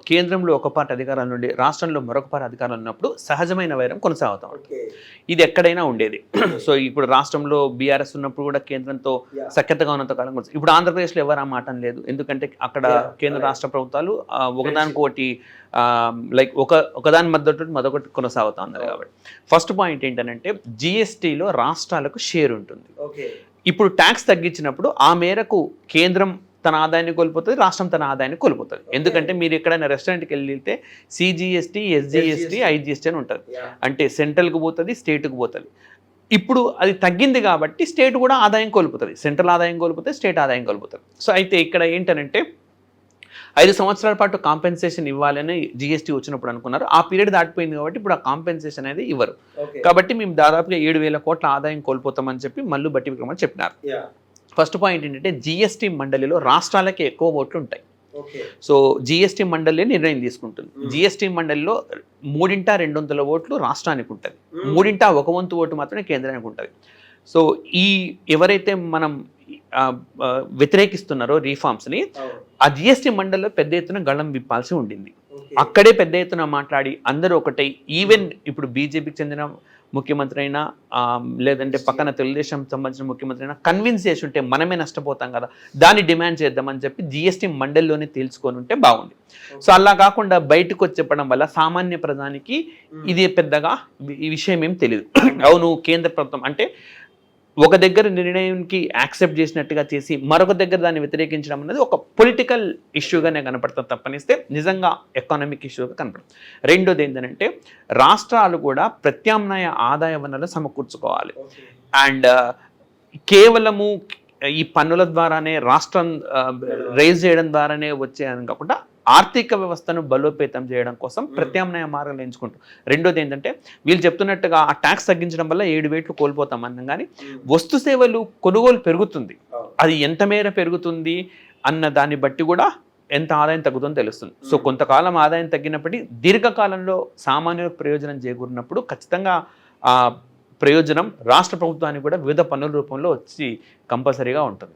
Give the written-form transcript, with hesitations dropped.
కేంద్రంలో ఒక పార్టీ అధికారాల నుండి రాష్ట్రంలో మరొక పార్టీ అధికారాలు ఉన్నప్పుడు సహజమైన వైరం కొనసాగుతూ ఉంటుంది. ఇది ఎక్కడైనా ఉండేది. సో ఇప్పుడు రాష్ట్రంలో బీఆర్ఎస్ ఉన్నప్పుడు కూడా కేంద్రంతో సఖ్యతగా ఉన్నంత కాలం ఇప్పుడు ఆంధ్రప్రదేశ్లో ఎవరు ఆ మాట లేదు. ఎందుకంటే అక్కడ కేంద్ర రాష్ట్ర ప్రభుత్వాలు ఒకదానికొకటి లైక్ ఒకదాని మరొకటి కొనసాగుతూ ఉన్నారు. కాబట్టి ఫస్ట్ పాయింట్ ఏంటంటే జిఎస్టీలో రాష్ట్రాలకు షేర్ ఉంటుంది. ఇప్పుడు ట్యాక్స్ తగ్గించినప్పుడు ఆ మేరకు కేంద్రం తన ఆదాయాన్ని కోల్పోతుంది, రాష్ట్రం తన ఆదాయాన్ని కోల్పోతుంది. ఎందుకంటే మీరు ఎక్కడైనా రెస్టారెంట్కి వెళ్తే సిజిఎస్టీ, ఎస్జిఎస్టీ, ఐజిఎస్టీ అని ఉంటుంది. అంటే సెంట్రల్కి పోతుంది, స్టేట్కి పోతుంది. ఇప్పుడు అది తగ్గింది కాబట్టి స్టేట్ కూడా ఆదాయం కోల్పోతుంది. సెంట్రల్ ఆదాయం కోల్పోతే స్టేట్ ఆదాయం కోల్పోతుంది. సో అయితే ఇక్కడ ఏంటనంటే 5 సంవత్సరాల పాటు కాంపెన్సేషన్ ఇవ్వాలని జిఎస్టీ వచ్చినప్పుడు అనుకున్నారు. ఆ పీరియడ్ దాటిపోయింది కాబట్టి ఇప్పుడు ఆ కాంపెన్సేషన్ అనేది ఇవ్వరు. కాబట్టి మేము దాదాపుగా 7,000 కోట్ల ఆదాయం కోల్పోతామని చెప్పి మల్లు బట్టి విక్రమార్క చెప్పినారు. ఫస్ట్ పాయింట్ ఏంటంటే జిఎస్టీ మండలిలో రాష్ట్రాలకే ఎక్కువ ఓట్లు ఉంటాయి. సో జిఎస్టీ మండలి నిర్ణయం తీసుకుంటుంది. జిఎస్టీ మండలిలో 3/2 ఓట్లు రాష్ట్రానికి ఉంటుంది, 3/1 ఓటు మాత్రమే కేంద్రానికి ఉంటుంది. సో ఎవరైతే మనం వ్యతిరేకిస్తున్నారో రీఫార్మ్స్ని, ఆ జిఎస్టీ మండలిలో పెద్ద ఎత్తున గళం విప్పాల్సి ఉండింది. అక్కడే పెద్ద ఎత్తున మాట్లాడి అందరూ ఒకటై, ఈవెన్ ఇప్పుడు బీజేపీకి చెందిన ముఖ్యమంత్రి అయినా లేదంటే పక్కన తెలుగుదేశం సంబంధించిన ముఖ్యమంత్రి అయినా కన్విన్స్ చేసి ఉంటే మనమే నష్టపోతాం కదా, దాన్ని డిమాండ్ చేద్దామని చెప్పి జిఎస్టీ మండలిలోనే తేల్చుకొని ఉంటే బాగుంది. సో అలా కాకుండా బయటకు వచ్చి చెప్పడం వల్ల సామాన్య ప్రజానికి ఇది పెద్దగా ఈ విషయం ఏం తెలియదు. అవును కేంద్ర ప్రభుత్వం అంటే ఒక దగ్గర నిర్ణయానికి యాక్సెప్ట్ చేసినట్టుగా చేసి మరొక దగ్గర దాన్ని వ్యతిరేకించడం అనేది ఒక పొలిటికల్ ఇష్యూగానే కనపడుతుంది తప్పనిస్తే నిజంగా ఎకానమిక్ ఇష్యూగా కనపడుతుంది. రెండోది ఏంటంటే రాష్ట్రాలు కూడా ప్రత్యామ్నాయ ఆదాయ వనరులు సమకూర్చుకోవాలి. అండ్ కేవలము ఈ పన్నుల ద్వారానే రాష్ట్రం రైజ్ చేయడం ద్వారానే వచ్చేదని కాకుండా ఆర్థిక వ్యవస్థను బలోపేతం చేయడం కోసం ప్రత్యామ్నాయ మార్గాలు ఎంచుకుంటాం. రెండోది ఏంటంటే వీళ్ళు చెప్తున్నట్టుగా ఆ ట్యాక్స్ తగ్గించడం వల్ల 7 వేట్లు కోల్పోతాం అన్నాం, కానీ వస్తు సేవలు కొనుగోలు పెరుగుతుంది. అది ఎంత మేర పెరుగుతుంది అన్న దాన్ని బట్టి కూడా ఎంత ఆదాయం తగ్గుతుందో తెలుస్తుంది. సో కొంతకాలం ఆదాయం తగ్గినప్పటికీ దీర్ఘకాలంలో సామాన్యులకు ప్రయోజనం చేకూరినప్పుడు ఖచ్చితంగా ఆ ప్రయోజనం రాష్ట్ర ప్రభుత్వానికి కూడా వివిధ పన్నుల రూపంలో వచ్చి కంపల్సరీగా ఉంటుంది.